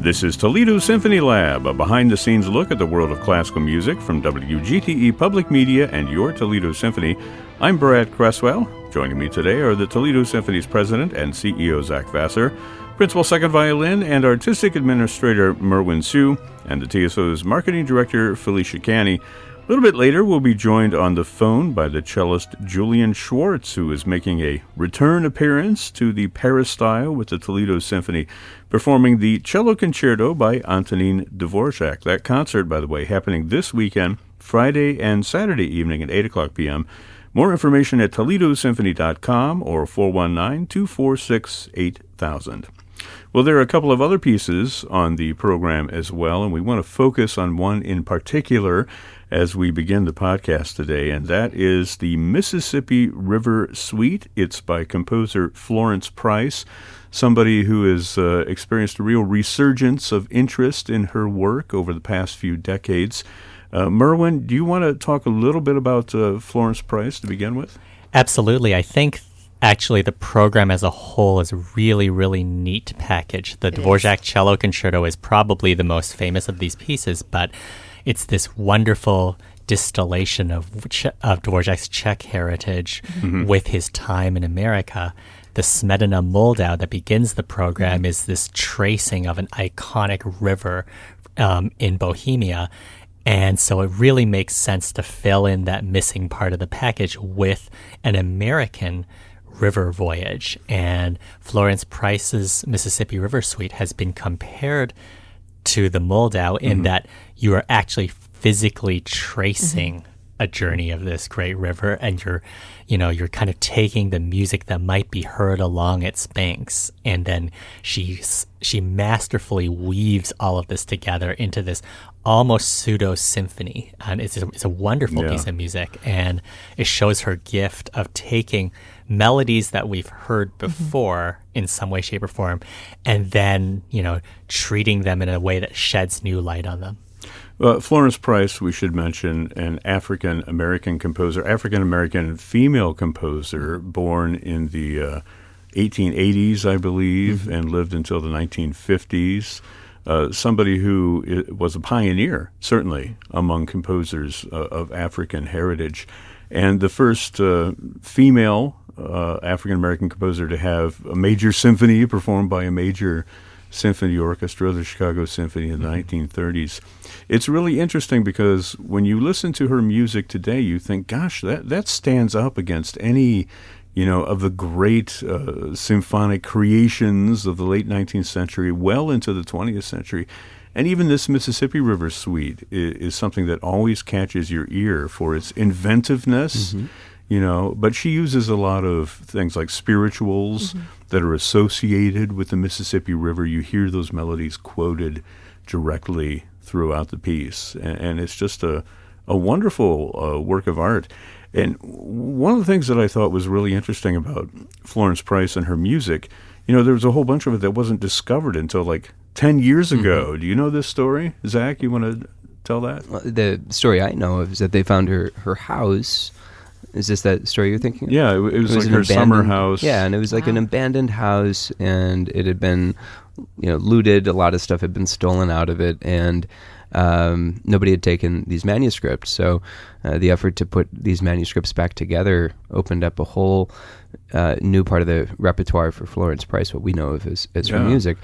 This is Toledo Symphony Lab, a behind-the-scenes look at the world of classical music from WGTE Public Media and your Toledo Symphony. I'm Brad Cresswell. Joining me today are the Toledo Symphony's president and CEO, Zach Vassar, principal second violin and artistic administrator, Merwin Sue, and the TSO's marketing director, Felicia Canny. A little bit later, we'll be joined on the phone by the cellist Julian Schwarz, who is making a return appearance to the Paris style with the Toledo Symphony, performing the Cello Concerto by Antonin Dvorak. That concert, by the way, happening this weekend, Friday and Saturday evening at 8 o'clock p.m. More information at toledosymphony.com or 419-246-8000. Well, there are a couple of other pieces on the program as well, and we want to focus on one in particular as we begin the podcast today, and that is the Mississippi River Suite. It's by composer Florence Price, somebody who has experienced a real resurgence of interest in her work over the past few decades. Merwin, do you want to talk a little bit about Florence Price to begin with? Absolutely. I think actually the program as a whole is a really, really neat package. The Dvorak Cello Concerto is probably the most famous of these pieces, but it's this wonderful distillation of Dvorak's Czech heritage with his time in America. The Smedina Moldau that begins the program is this tracing of an iconic river in Bohemia. And so it really makes sense to fill in that missing part of the package with an American river voyage. And Florence Price's Mississippi River Suite has been compared to the Moldau in that you are actually physically tracing a journey of this great river, and you're kind of taking the music that might be heard along its banks, and then she masterfully weaves all of this together into this almost pseudo symphony, and it's a wonderful piece of music, and it shows her gift of taking melodies that we've heard before in some way, shape, or form, and then treating them in a way that sheds new light on them. Florence Price, we should mention, an African-American composer, African-American female composer, born in the 1880s, I believe, and lived until the 1950s. Somebody who was a pioneer, certainly, among composers of African heritage. And the first female African-American composer to have a major symphony performed by a major symphony orchestra, the Chicago Symphony in the 1930s. It's really interesting because when you listen to her music today, you think, gosh, that stands up against any, of the great symphonic creations of the late 19th century, well into the 20th century. And even this Mississippi River Suite is something that always catches your ear for its inventiveness, but she uses a lot of things like spirituals that are associated with the Mississippi River. You hear those melodies quoted directly throughout the piece, and it's just a wonderful work of art. And one of the things that I thought was really interesting about Florence Price and her music, there was a whole bunch of it that wasn't discovered until like 10 years ago. Do you know this story? Zach, you want to tell that? Well, the story I know of is that they found her house. Is this that story you're thinking of? Yeah, it was like her summer house. Yeah, and it was like an abandoned house, and it had been, looted. A lot of stuff had been stolen out of it, and nobody had taken these manuscripts. So the effort to put these manuscripts back together opened up a whole new part of the repertoire for Florence Price, what we know of as her music.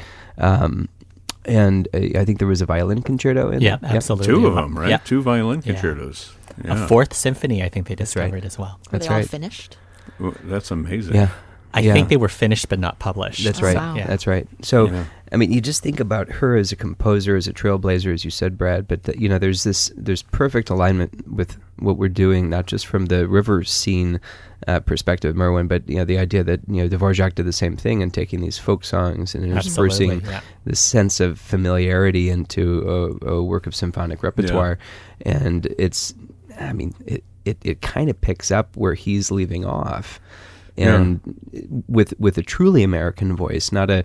And I think there was a violin concerto in it. Yeah, absolutely. Two of them, right? Yeah. 2 violin concertos. Yeah. A fourth symphony, I think they discovered as well. Were they all finished? Well, that's amazing. Yeah. I think they were finished but not published. That's right. Wow. Yeah. That's right. So, I mean, you just think about her as a composer, as a trailblazer, as you said, Brad, but there's perfect alignment with what we're doing, not just from the river scene perspective, Merwin, but the idea that Dvorak did the same thing and taking these folk songs and interspersing this sense of familiarity into a work of symphonic repertoire, and it kind of picks up where he's leaving off. And with a truly American voice, not a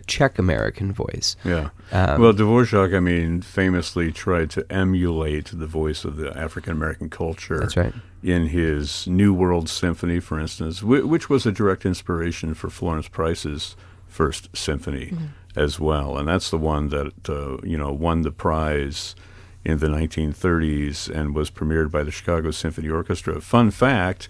Czech American voice. Yeah. Well, Dvorak, famously tried to emulate the voice of the African American culture. That's right. In his New World Symphony, for instance, which was a direct inspiration for Florence Price's First Symphony as well, and that's the one that won the prize in the 1930s and was premiered by the Chicago Symphony Orchestra. Fun fact,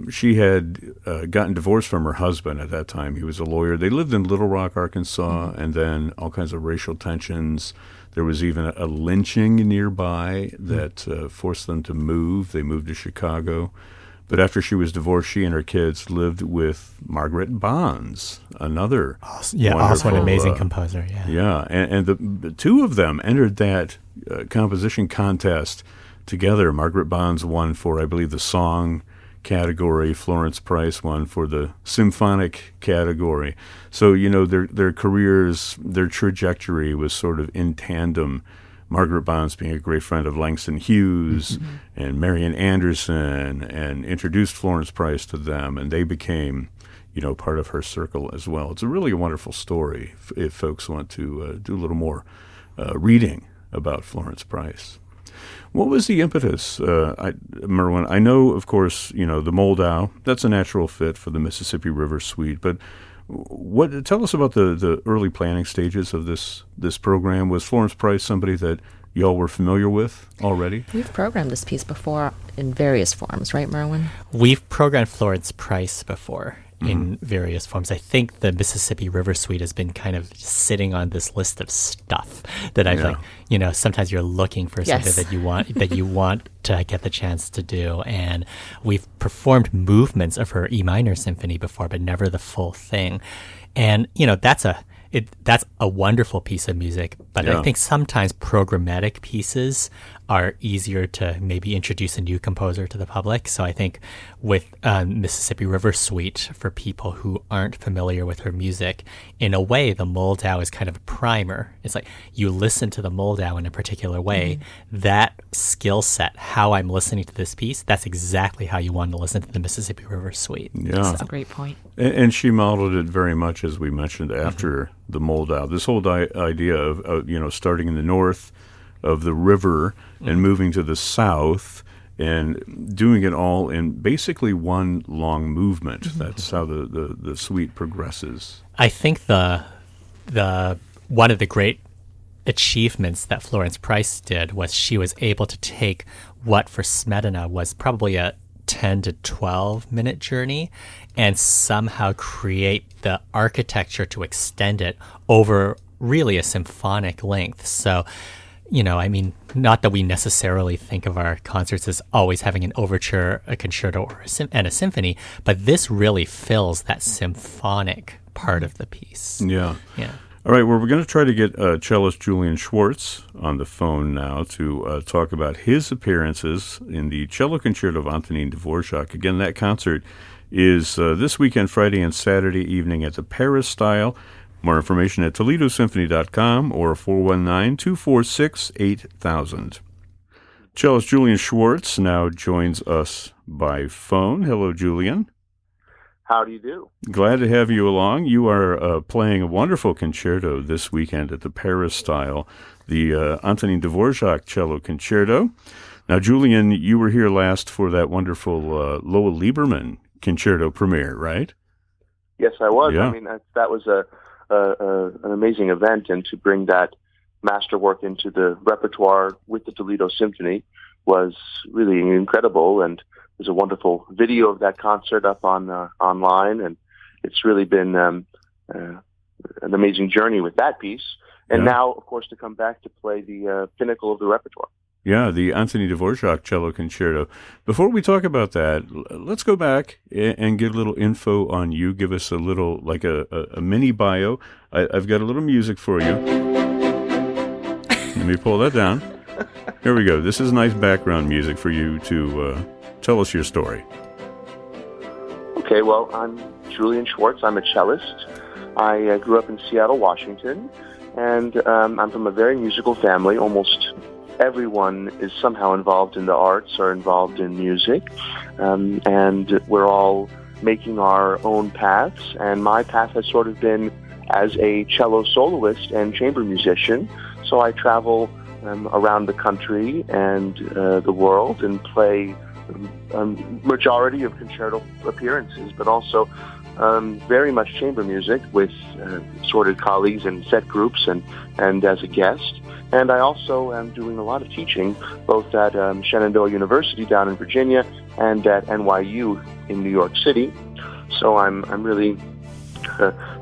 she had gotten divorced from her husband at that time. He was a lawyer. They lived in Little Rock, Arkansas, and then all kinds of racial tensions. There was even a lynching nearby that forced them to move. They moved to Chicago. But after she was divorced, she and her kids lived with Margaret Bonds, another also an amazing composer. Yeah, and the two of them entered that composition contest together. Margaret Bonds won for, I believe, the song category. Florence Price won for the symphonic category. So, their careers, their trajectory was sort of in tandem. Margaret Bonds being a great friend of Langston Hughes and Marian Anderson, and introduced Florence Price to them, and they became, part of her circle as well. It's a really wonderful story if folks want to do a little more reading about Florence Price. What was the impetus, Merwin? I know, of course, the Moldau, that's a natural fit for the Mississippi River Suite, but tell us about the early planning stages of this program. Was Florence Price somebody that y'all were familiar with already? We've programmed this piece before in various forms, right, Merwin? We've programmed Florence Price before in various forms. I think the Mississippi River Suite has been kind of sitting on this list of stuff that I've sometimes you're looking for something that you want to get the chance to do. And we've performed movements of her E minor symphony before, but never the full thing. And, that's a wonderful piece of music, but I think sometimes programmatic pieces are easier to maybe introduce a new composer to the public. So I think with Mississippi River Suite, for people who aren't familiar with her music, in a way, the Moldau is kind of a primer. It's like you listen to the Moldau in a particular way. That skill set, how I'm listening to this piece, that's exactly how you want to listen to the Mississippi River Suite. Yeah. That's a great point. And she modeled it very much, as we mentioned, after the Moldau. This whole idea of starting in the north of the river and moving to the south and doing it all in basically one long movement. That's how the suite progresses. I think the one of the great achievements that Florence Price did was she was able to take what for Smetana was probably a 10 to 12 minute journey and somehow create the architecture to extend it over really a symphonic length. So, not that we necessarily think of our concerts as always having an overture, a concerto, and a symphony, but this really fills that symphonic part of the piece. Yeah. All right, well, we're going to try to get cellist Julian Schwarz on the phone now to talk about his appearances in the Cello Concerto of Antonin Dvorak. Again, that concert is this weekend, Friday and Saturday evening at the Paris Style. More information at ToledoSymphony.com or 419-246-8000. Cellist Julian Schwarz now joins us by phone. Hello, Julian. How do you do? Glad to have you along. You are playing a wonderful concerto this weekend at the Paris Style, the Antonin Dvorak Cello Concerto. Now, Julian, you were here last for that wonderful Lowell Lieberman concerto premiere, right? Yes, I was. Yeah. I mean, that was an amazing event, and to bring that masterwork into the repertoire with the Toledo Symphony was really incredible. And there's a wonderful video of that concert up on online, and it's really been an amazing journey with that piece. And now, of course, to come back to play the pinnacle of the repertoire. Yeah, the Antonin Dvorak Cello Concerto. Before we talk about that, let's go back and get a little info on you. Give us a little, like a mini bio. I've got a little music for you. Let me pull that down. Here we go. This is nice background music for you to tell us your story. Okay, well, I'm Julian Schwarz. I'm a cellist. I grew up in Seattle, Washington, and I'm from a very musical family. Almost everyone is somehow involved in the arts or involved in music, and we're all making our own paths. And my path has sort of been as a cello soloist and chamber musician. So I travel around the country and the world and play a majority of concerto appearances, but also very much chamber music with assorted colleagues and set groups and as a guest. And I also am doing a lot of teaching, both at Shenandoah University down in Virginia and at NYU in New York City. So I'm really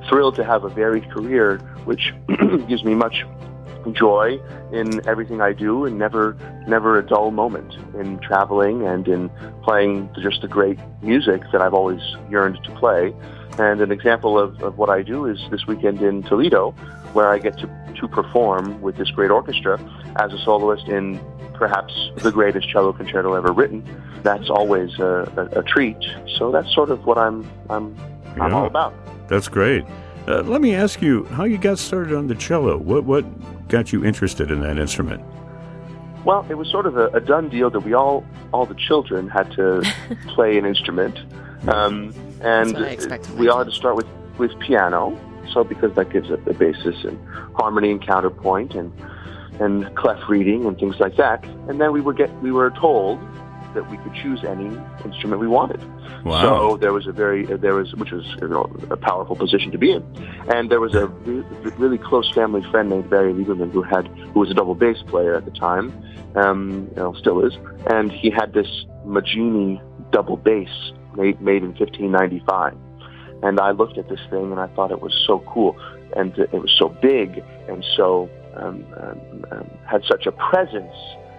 thrilled to have a varied career, which gives me much joy in everything I do, and never a dull moment in traveling and in playing just the great music that I've always yearned to play. And an example of what I do is this weekend in Toledo, where I get to perform with this great orchestra as a soloist in perhaps the greatest cello concerto ever written. That's always a treat. So that's sort of what I'm all about. That's great. Let me ask you how you got started on the cello. What got you interested in that instrument? Well, it was sort of a done deal that all the children had to play an instrument. And we all had to start with piano. So because that gives a basis in harmony and counterpoint and clef reading and things like that. And then we were told that we could choose any instrument we wanted. Wow. So there was which was a powerful position to be in. And there was a really close family friend named Barry Lieberman who was a double bass player at the time, still is. And he had this Maggini double bass made in 1595. And I looked at this thing and I thought it was so cool, and it was so big and so had such a presence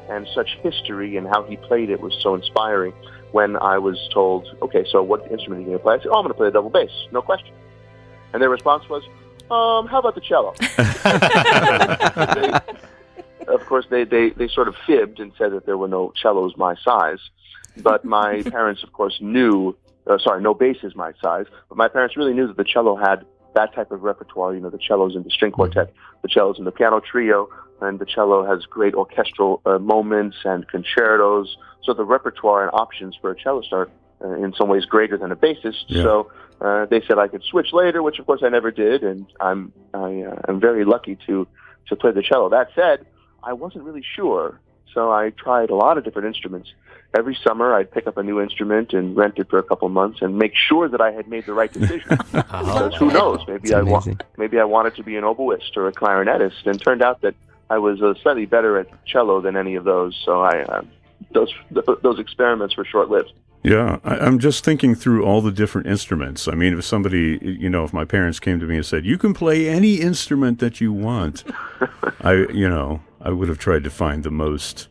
and such history, and how he played it was so inspiring. When I was told, okay, so what instrument are you going to play? I said, I'm going to play the double bass, no question. And their response was, how about the cello? Of course, they sort of fibbed and said that there were no cellos my size. But my parents, of course, knew, no basses my size, but my parents really knew that the cello had that type of repertoire. The cello's in the string quartet, the cello's in the piano trio, and the cello has great orchestral moments and concertos. So the repertoire and options for a cellist are in some ways greater than a bassist. Yeah. So they said I could switch later, which of course I never did, and I'm very lucky to play the cello. That said, I wasn't really sure, so I tried a lot of different instruments. Every summer, I'd pick up a new instrument and rent it for a couple of months and make sure that I had made the right decision. Because who knows? Maybe I wanted to be an oboist or a clarinetist, and turned out that I was slightly better at cello than any of those. So those experiments were short-lived. Yeah, I'm just thinking through all the different instruments. I mean, if somebody, if my parents came to me and said, "You can play any instrument that you want," I would have tried to find the most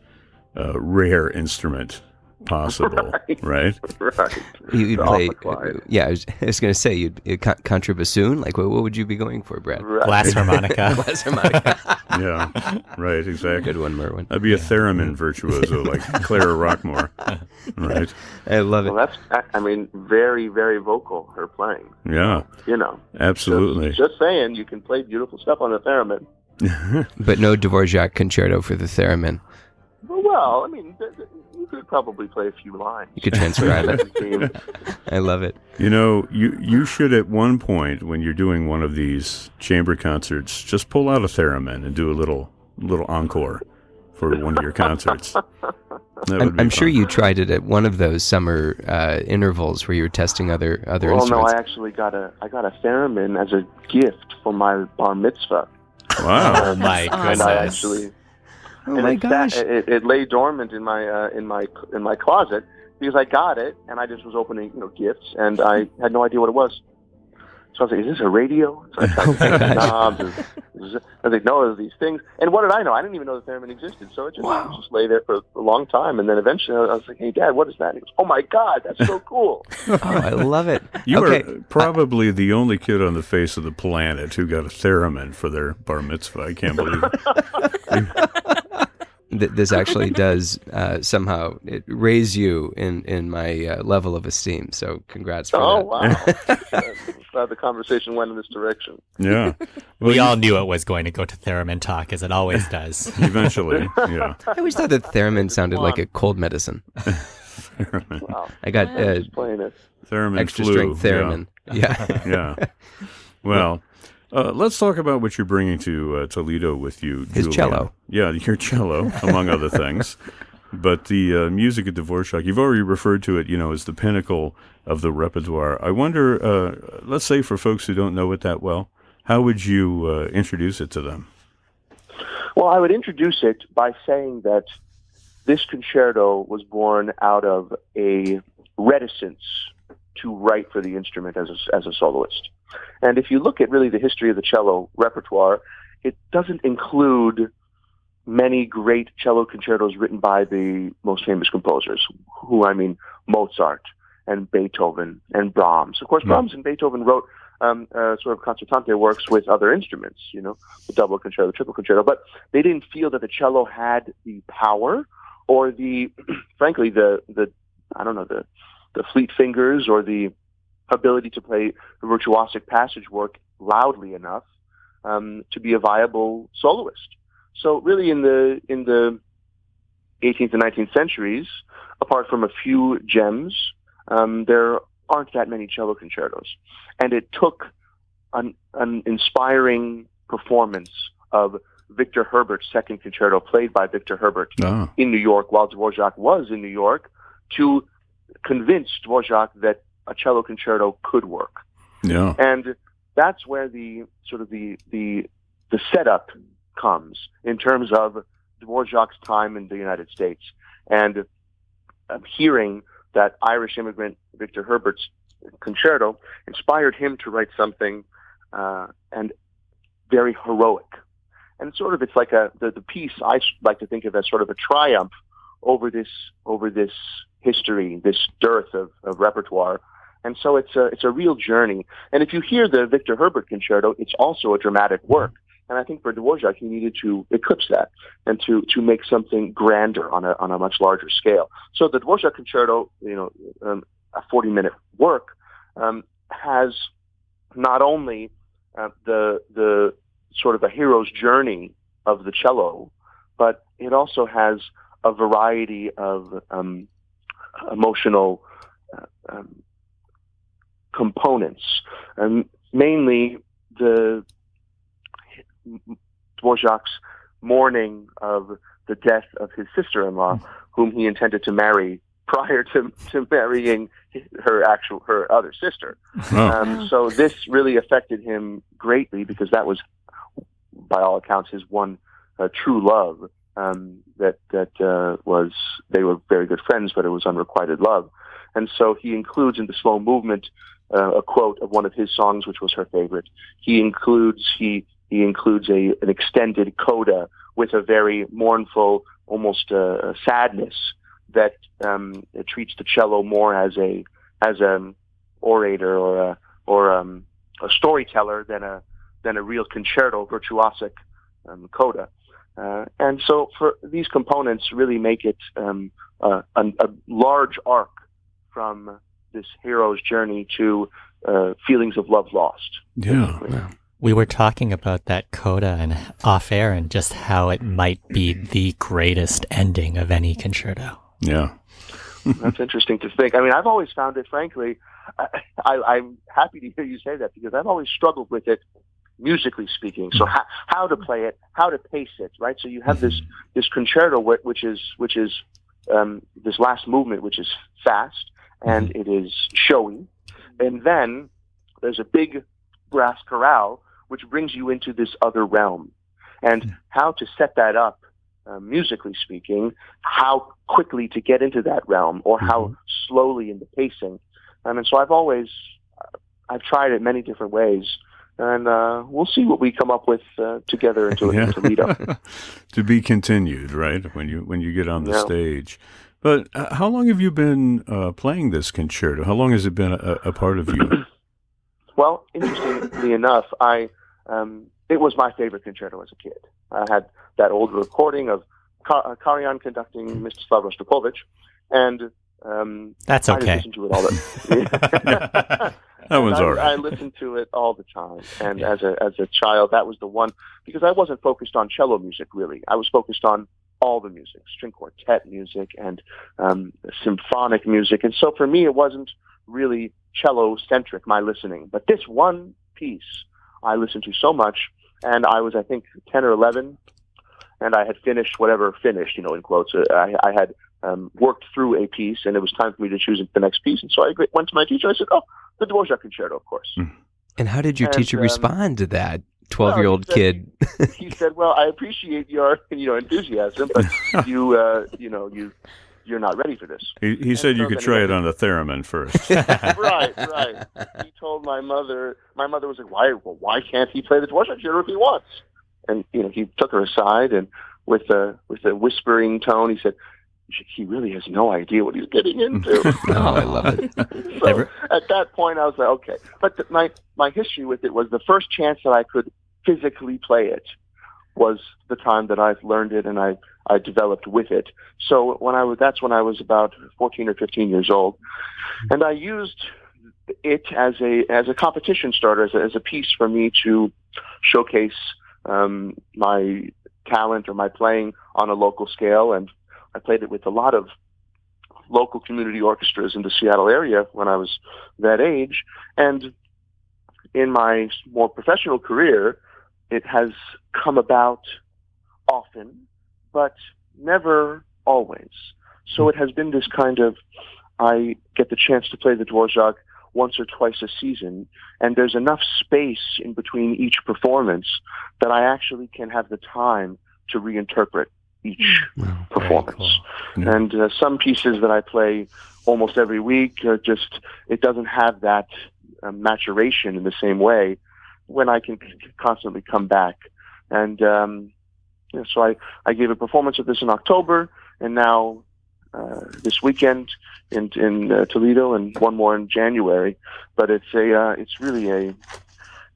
rare instrument possible, right? Right. You'd play, yeah, I was going to say, you'd contrabassoon? Like, what would you be going for, Brad? Right. Glass harmonica. Glass harmonica. Yeah, right, exactly. Good one, Merwin. I'd be a theremin virtuoso like Clara Rockmore, right? I love it. Well, that's, very, very vocal, her playing. Yeah. Absolutely. Just saying, you can play beautiful stuff on the theremin. But no Dvorak concerto for the theremin. Well, you could probably play a few lines. You could transcribe it. I love it. You should at one point, when you're doing one of these chamber concerts, just pull out a theremin and do a little encore for one of your concerts. I'm sure you tried it at one of those summer intervals where you were testing other instruments. Well, no, I actually got a theremin as a gift for my bar mitzvah. Wow! Oh my goodness! And I actually. Oh my gosh! It lay dormant in my closet because I got it and I just was opening gifts and I had no idea what it was. So I was like, "Is this a radio?" So I tried to knobs. I was like, "No, there's these things." And what did I know? I didn't even know the theremin existed. So it just lay there for a long time. And then eventually I was like, "Hey, Dad, what is that?" And he goes, "Oh my God, that's so cool!" Oh, I love it. You are probably the only kid on the face of the planet who got a theremin for their bar mitzvah. I can't believe it. This actually does somehow raise you in my level of esteem. So congrats for that. Oh, wow. Glad the conversation went in this direction. Yeah. Well, we all knew it was going to go to theremin talk, as it always does. Eventually, yeah. I always thought that theremin sounded like a cold medicine. Wow. I got theremin extra flu. strength theremin. Yeah. Yeah. Well, let's talk about what you're bringing to Toledo with you, His Julian. cello. Yeah, your cello, among other things. But the music of Dvorak, you've already referred to it, as the pinnacle of the repertoire. I wonder, let's say for folks who don't know it that well, how would you introduce it to them? Well, I would introduce it by saying that this concerto was born out of a reticence to write for the instrument as a soloist. And if you look at really the history of the cello repertoire, it doesn't include many great cello concertos written by the most famous composers, Mozart and Beethoven and Brahms. Of course, Brahms and Beethoven wrote sort of concertante works with other instruments, the double concerto, the triple concerto, but they didn't feel that the cello had the power or frankly, the fleet fingers or the ability to play the virtuosic passage work loudly enough to be a viable soloist. So really in the 18th and 19th centuries, apart from a few gems, there aren't that many cello concertos. And it took an inspiring performance of Victor Herbert's second concerto, played by Victor Herbert in New York while Dvorak was in New York, to convince Dvorak that a cello concerto could work. Yeah. And that's where the setup comes in terms of Dvorak's time in the United States. And hearing that Irish immigrant Victor Herbert's concerto inspired him to write something and very heroic. And it's like the piece I like to think of as sort of a triumph over this history, this dearth of repertoire. And so it's a real journey. And if you hear the Victor Herbert concerto, it's also a dramatic work. And I think for Dvorak, he needed to eclipse that and to make something grander on a much larger scale. So the Dvorak concerto, a 40-minute work, has not only the sort of a hero's journey of the cello, but it also has a variety of emotional components, mainly Dvorak's mourning of the death of his sister-in-law, whom he intended to marry prior to marrying her other sister. So this really affected him greatly because that was, by all accounts, his one true love. They were very good friends, but it was unrequited love. And so he includes in the slow movement a quote of one of his songs, which was her favorite. He includes an extended coda with a very mournful, almost sadness that treats the cello more as an orator or a storyteller than a real concerto virtuosic coda. And so for these components really make it a large arc from this hero's journey to feelings of love lost. Yeah. We were talking about that coda and off air and just how it might be the greatest ending of any concerto. Yeah. That's interesting to think. I mean, I've always found it, frankly, I'm happy to hear you say that because I've always struggled with it musically speaking. So how to play it, how to pace it, right? So you have this concerto which is this last movement, which is fast and it is showy. And then there's a big brass chorale, which brings you into this other realm. And how to set that up, musically speaking, how quickly to get into that realm or how slowly in the pacing. And so I've tried it many different ways. And we'll see what we come up with together into Toledo. To be continued, right? When you get on the stage. But how long have you been playing this concerto? How long has it been a part of you? Well, interestingly enough, it was my favorite concerto as a kid. I had that old recording of Karajan conducting Mstislav Rostropovich, and that's okay. I listened to it all the That one's all right. I listened to it all the time, and as a child, that was the one because I wasn't focused on cello music really. I was focused on all the music, string quartet music and symphonic music, and so for me, it wasn't really cello-centric, my listening. But this one piece I listened to so much, and I was, I think, 10 or 11, and I had finished whatever finished, in quotes. I had worked through a piece, and it was time for me to choose the next piece. And so I went to my teacher. I said, "Oh, the Dvorak Concerto, of course." And how did your teacher respond to that 12-year-old kid? He said, "Well, I appreciate your enthusiasm, but you're not ready for this." He said you could try it on the theremin first. Right. He told my mother. My mother was like, "Why can't he play the Dvorak Concerto if he wants?" And he took her aside, and with a whispering tone, he said, "He really has no idea what he's getting into." Oh, I love it. So at that point, I was like, okay. But my history with it was the first chance that I could physically play it was the time that I've learned it and I developed with it. So that's when I was about 14 or 15 years old, and I used it as a competition starter, as a piece for me to showcase my talent or my playing on a local scale. And I played it with a lot of local community orchestras in the Seattle area when I was that age. And in my more professional career, it has come about often, but never always. So it has been this kind of, I get the chance to play the Dvorak once or twice a season, and there's enough space in between each performance that I actually can have the time to reinterpret each performance. Cool. And some pieces that I play almost every week are just, it doesn't have that maturation in the same way when I can constantly come back. And so I gave a performance of this in October, and now this weekend in Toledo, and one more in January. But it's really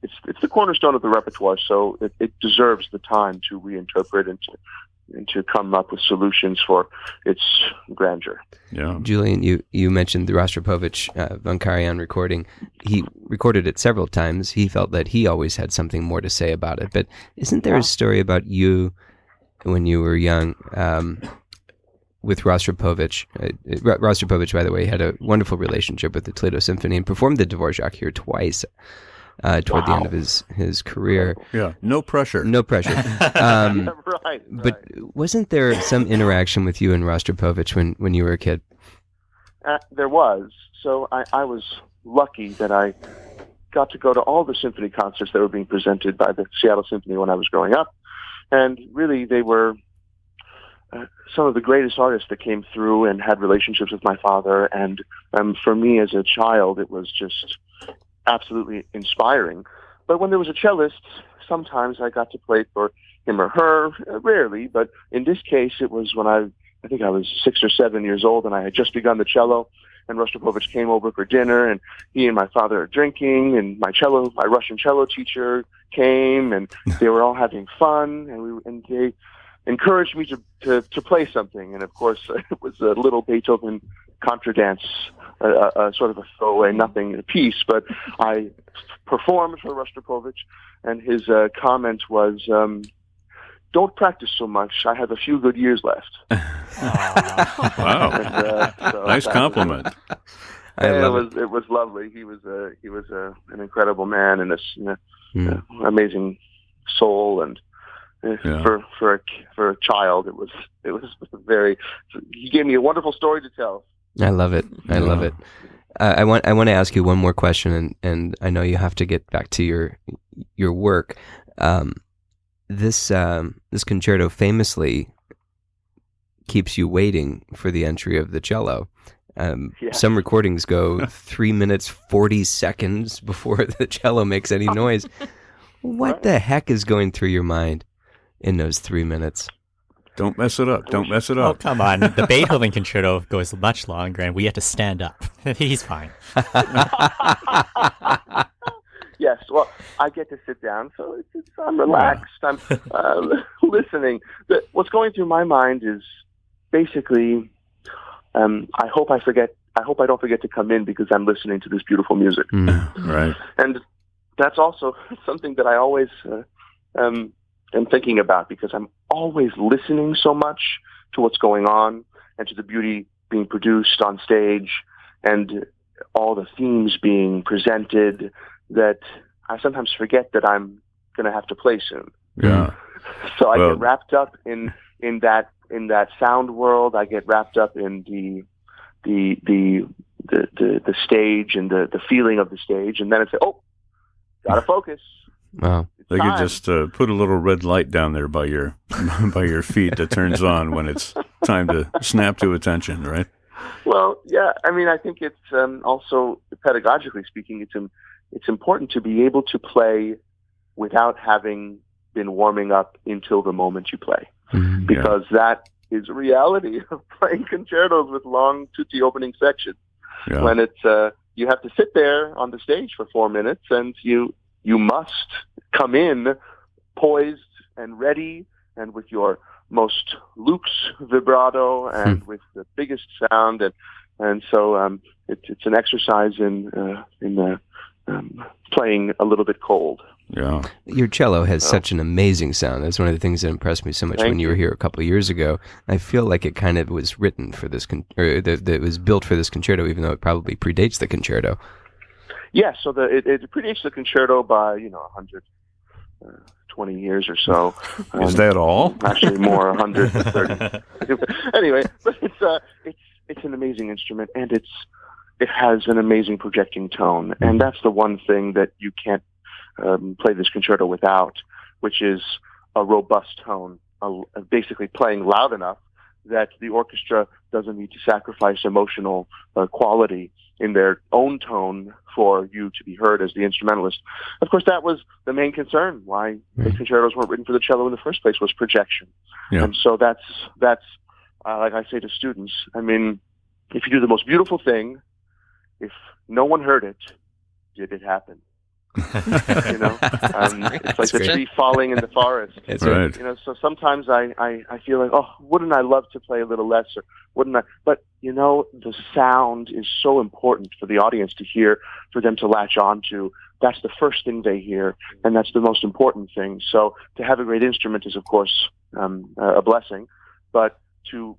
it's the cornerstone of the repertoire, so it deserves the time to reinterpret and to come up with solutions for its grandeur. Yeah, Julian, you mentioned the Rostropovich von Karajan recording. He recorded it several times. He felt that he always had something more to say about it. But isn't there a story about you when you were young with Rostropovich? Rostropovich, by the way, had a wonderful relationship with the Toledo Symphony and performed the Dvorak here twice toward the end of his career. Yeah, no pressure. No pressure. Right. But wasn't there some interaction with you and Rostropovich when you were a kid? There was. So I was lucky that I got to go to all the symphony concerts that were being presented by the Seattle Symphony when I was growing up. And really, they were some of the greatest artists that came through and had relationships with my father. And for me as a child, it was just absolutely inspiring. But when there was a cellist, sometimes I got to play for him or her, rarely. But in this case, it was when I think I was 6 or 7 years old, and I had just begun the cello. And Rostropovich came over for dinner, and he and my father are drinking, and my Russian cello teacher came, and they were all having fun, and they encouraged me to play something. And of course, it was a little Beethoven contradance, sort of a throwaway, nothing piece. But I performed for Rostropovich, and his comment was, "Don't practice so much. I have a few good years left." Wow, And, so nice compliment. It was lovely. He was an incredible man and an amazing soul, and for a child, it was very. He gave me a wonderful story to tell. I love it. I love it. I want to ask you one more question, and I know you have to get back to your work. This concerto famously keeps you waiting for the entry of the cello. Some recordings go 3 minutes 40 seconds before the cello makes any noise. What the heck is going through your mind in those 3 minutes? Don't mess it up. Don't mess it Oh, up. come on. The Beethoven concerto goes much longer, and we have to stand up. He's fine. Yes, well, I get to sit down, so I'm relaxed. I'm listening. What's going through my mind is basically, I hope I don't forget to come in because I'm listening to this beautiful music. Right. And that's also something that I always am thinking about, because I'm always listening so much to what's going on and to the beauty being produced on stage and all the themes being presented, that I sometimes forget that I'm going to have to play soon. Yeah. So I get wrapped up in that sound world. I get wrapped up in the stage and the feeling of the stage, and then it's gotta focus. Wow. They could just put a little red light down there by your feet that turns on when it's time to snap to attention, right? Well, yeah. I mean, I think it's also pedagogically speaking, it's important to be able to play without having been warming up until the moment you play, because that is a reality of playing concertos with long tutti opening sections. Yeah. When it's you have to sit there on the stage for 4 minutes, and you must come in poised and ready, and with your most luxe vibrato and with the biggest sound, and so it's an exercise in playing a little bit cold. Yeah. Your cello has such an amazing sound. That's one of the things that impressed me so much when you were here a couple of years ago. I feel like it kind of was written for this, or that it was built for this concerto, even though it probably predates the concerto. Yeah, so it predates the concerto by 120 years or so. Is that all? Actually, more 130. Anyway, but it's an amazing instrument, and it has an amazing projecting tone, and that's the one thing that you can't play this concerto without, which is a robust tone, basically playing loud enough that the orchestra doesn't need to sacrifice emotional quality in their own tone for you to be heard as the instrumentalist. Of course, that was the main concern why the concertos weren't written for the cello in the first place, was projection. Yeah. And so that's like I say to students, I mean, if you do the most beautiful thing, if no one heard it, did it happen? It's like the tree falling in the forest. That's right. So sometimes I feel like, wouldn't I love to play a little less, or wouldn't I? But the sound is so important for the audience to hear, for them to latch on to. That's the first thing they hear, and that's the most important thing. So to have a great instrument is, of course, a blessing, but to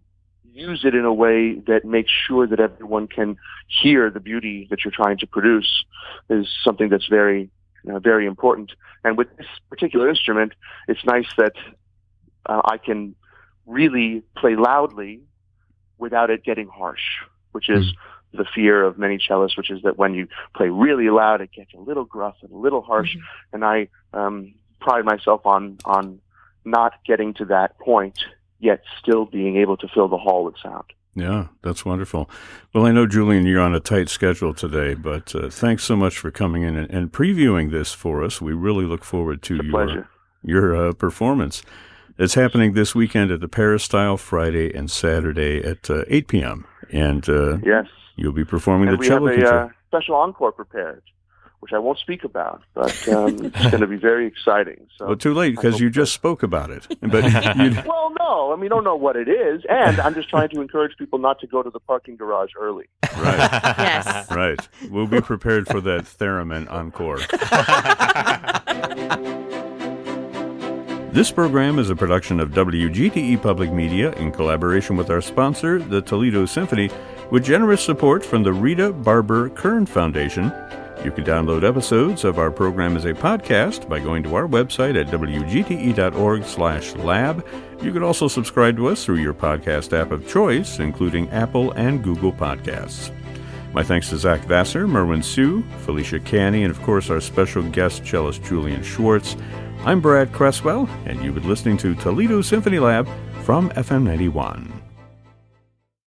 use it in a way that makes sure that everyone can hear the beauty that you're trying to produce is something that's very, very important. And with this particular instrument, it's nice that I can really play loudly without it getting harsh, which is the fear of many cellists, which is that when you play really loud, it gets a little gruff and a little harsh. And I pride myself on not getting to that point, yet still being able to fill the hall with sound. Yeah, that's wonderful. Well, I know, Julian, you're on a tight schedule today, but thanks so much for coming in and previewing this for us. We really look forward to your performance. It's happening this weekend at the Peristyle, Friday and Saturday at 8 p.m. And yes, you'll be performing the we cello have concerto. A special encore prepared, which I won't speak about, but it's going to be very exciting. So, well, too late, because you just spoke about it. But well, no, I mean, don't know what it is, and I'm just trying to encourage people not to go to the parking garage early. Right. Yes. Right. We'll be prepared for that theremin encore. This program is a production of WGTE Public Media in collaboration with our sponsor, the Toledo Symphony, with generous support from the Rita Barber Kern Foundation. You can download episodes of our program as a podcast by going to our website at wgte.org/lab. You can also subscribe to us through your podcast app of choice, including Apple and Google Podcasts. My thanks to Zach Vassar, Merwin Sue, Felicia Canny, and of course our special guest cellist Julian Schwarz. I'm Brad Cresswell, and you've been listening to Toledo Symphony Lab from FM 91.